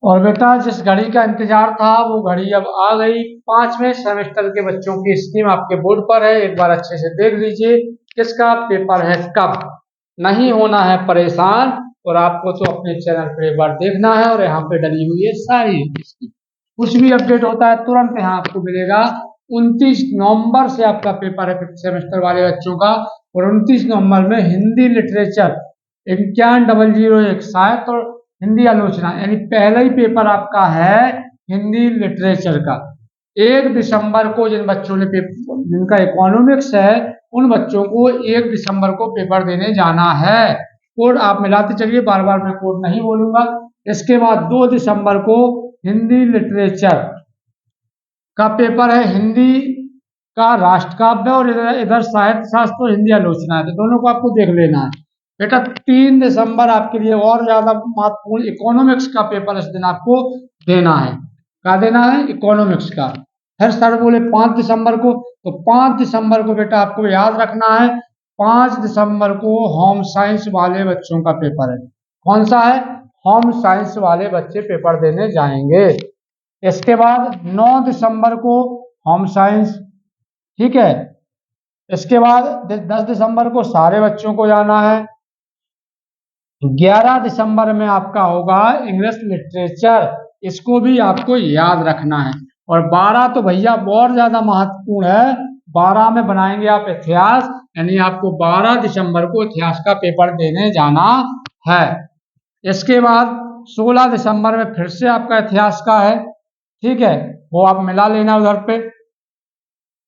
और बेटा जिस घड़ी का इंतजार था वो घड़ी अब आ गई। 5वें सेमेस्टर के बच्चों की स्कीम आपके बोर्ड पर है, एक बार अच्छे से देख लीजिए। किसका पेपर है कब, नहीं होना है परेशान। और आपको तो अपने चैनल पर एक बार देखना है और यहाँ पे डली हुई है सारी स्कीम। कुछ भी अपडेट होता है तुरंत यहाँ आपको मिलेगा। 29 नवंबर से आपका पेपर है 5th सेमेस्टर वाले बच्चों का। और 29 नवंबर में हिंदी लिटरेचर 51,001 साहित्य और हिंदी आलोचना, यानी पहला ही पेपर आपका है हिंदी लिटरेचर का। 1 दिसंबर को जिन बच्चों ने जिनका इकोनॉमिक्स है उन बच्चों को 1 दिसंबर को पेपर देने जाना है। कोड आप मिलाते चलिए, बार बार मैं कोड नहीं बोलूंगा। इसके बाद 2 दिसंबर को हिंदी लिटरेचर का पेपर है, हिंदी का राष्ट्र काव्य और इधर साहित्य शास्त्र और हिंदी आलोचना है, तो दोनों को आपको देख लेना है। बेटा 3 दिसंबर आपके लिए और ज्यादा महत्वपूर्ण इकोनॉमिक्स का पेपर इस दिन आपको देना है। क्या देना है? इकोनॉमिक्स का। फिर सर बोले 5 दिसंबर को, तो 5 दिसंबर को बेटा आपको याद रखना है 5 दिसंबर को होम साइंस वाले बच्चों का पेपर है। कौन सा है? होम साइंस वाले बच्चे पेपर देने जाएंगे। इसके बाद 9 दिसंबर को होम साइंस, ठीक है। इसके बाद 10 दिसंबर को सारे बच्चों को जाना है। 11 दिसंबर में आपका होगा इंग्लिश लिटरेचर, इसको भी आपको याद रखना है। और 12 तो भैया बहुत ज्यादा महत्वपूर्ण है, 12 में बनाएंगे आप इतिहास, यानी आपको 12 दिसंबर को इतिहास का पेपर देने जाना है। इसके बाद 16 दिसंबर में फिर से आपका इतिहास का है, ठीक है, वो आप मिला लेना, उधर पे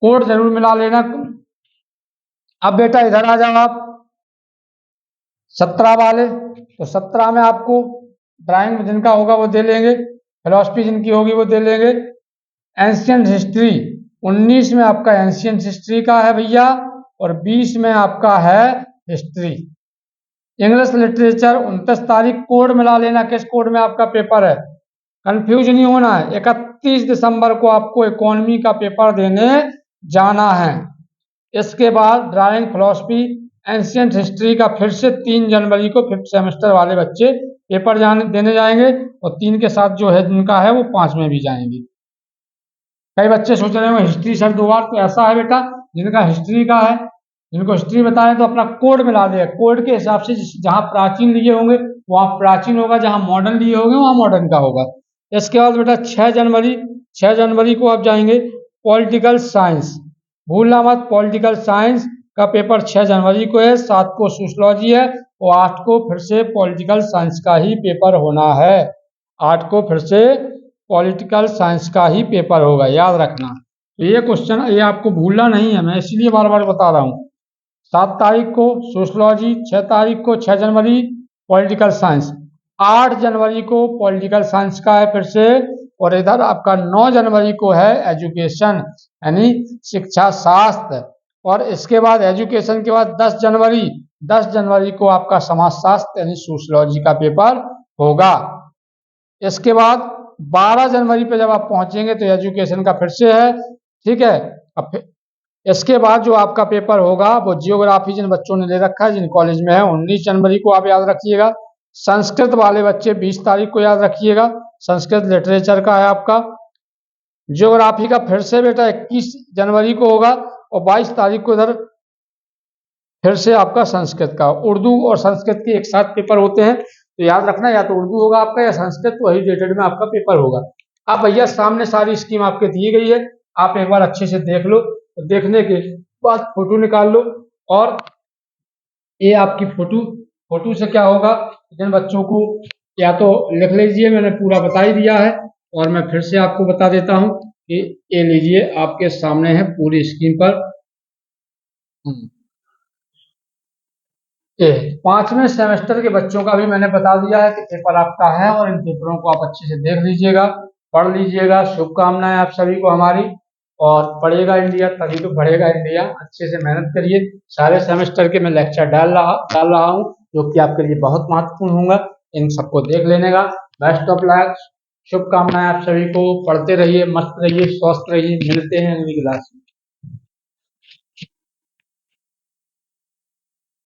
कोड जरूर मिला लेना। अब बेटा इधर आ जाओ आप 17 वाले, तो 17 में आपको ड्राइंग जिनका होगा वो दे लेंगे, फिलोसफी जिनकी होगी वो दे लेंगे। एंशियंट हिस्ट्री 19 में आपका एंशियंट हिस्ट्री का है भैया, और 20 में आपका है हिस्ट्री। इंग्लिश लिटरेचर 29 तारीख, कोड मिला लेना किस कोड में आपका पेपर है, कंफ्यूज नहीं होना है। 31 दिसंबर को आपको इकोनॉमी का पेपर देने जाना है। इसके बाद ड्राइंग, फिलोसफी, एंशियंट हिस्ट्री का फिर से 3 जनवरी को 5th सेमेस्टर वाले बच्चे पेपर देने जाएंगे, और 3 के साथ जो है जिनका है वो 5 में भी जाएंगे। कई बच्चे सोच रहे हो हिस्ट्री सर 2 बार, तो ऐसा है बेटा जिनका हिस्ट्री का है, जिनको हिस्ट्री बताएं तो अपना कोड मिला दे, कोड के हिसाब से जहां प्राचीन लिए होंगे वहां प्राचीन होगा, जहां मॉडर्न लिए होंगे वहां मॉडर्न का होगा। इसके बाद बेटा 6 जनवरी को आप जाएंगे पॉलिटिकल साइंस, भूलना मत, पॉलिटिकल साइंस का पेपर 6 जनवरी को है। 7 को सोशलॉजी है, और 8 को फिर से पॉलिटिकल साइंस का ही पेपर होना है। 8 को फिर से पॉलिटिकल साइंस का ही पेपर होगा, याद रखना। तो ये क्वेश्चन ये आपको भूलना नहीं है, मैं इसलिए बार बार बता रहा हूँ। 7 तारीख को सोशलॉजी, 6 तारीख को 6 जनवरी पॉलिटिकल साइंस, 8 जनवरी को पॉलिटिकल साइंस का है फिर से। और इधर आपका 9 जनवरी को है एजुकेशन, यानी शिक्षा शास्त्र। और इसके बाद एजुकेशन के बाद 10 जनवरी को आपका समाज शास्त्र यानी सोशलॉजी का पेपर होगा। इसके बाद 12 जनवरी पे जब आप पहुंचेंगे तो एजुकेशन का फिर से है, ठीक है। अब इसके बाद जो आपका पेपर होगा वो जियोग्राफी जिन बच्चों ने ले रखा है, जिन कॉलेज में है, 19 जनवरी को आप याद रखिएगा। संस्कृत वाले बच्चे 20 तारीख को याद रखिएगा, संस्कृत लिटरेचर का है आपका। जियोग्राफी का फिर से बेटा 21 जनवरी को होगा, और 22 तारीख को इधर फिर से आपका संस्कृत का। उर्दू और संस्कृत के एक साथ पेपर होते हैं, तो याद रखना या तो उर्दू होगा आपका या संस्कृत, वही रिलेटेड में आपका पेपर होगा। अब भैया सामने सारी स्कीम आपके दी गई है, आप एक बार अच्छे से देख लो, तो देखने के बाद फोटो निकाल लो। और ये आपकी फोटो से क्या होगा, जिन बच्चों को या तो लिख लीजिए, मैंने पूरा बता ही दिया है, और मैं फिर से आपको बता देता हूँ कि ये लीजिए आपके सामने है पूरी स्क्रीन पर। 5वें सेमेस्टर के बच्चों का भी मैंने बता दिया है कि पेपर आपका है, और इन पेपरों को आप अच्छे से देख लीजिएगा, पढ़ लीजिएगा। शुभकामनाएं आप सभी को हमारी। और पढ़ेगा इंडिया तभी तो बढ़ेगा इंडिया, अच्छे से मेहनत करिए। सारे सेमेस्टर के मैं लेक्चर डाल रहा हूँ जो कि आपके लिए बहुत महत्वपूर्ण होंगे, इन सबको देख लेने का। बेस्ट ऑफ लक, शुभकामनाएं आप सभी को। पढ़ते रहिए, मस्त रहिए, स्वस्थ रहिए। मिलते हैं अगली क्लास में।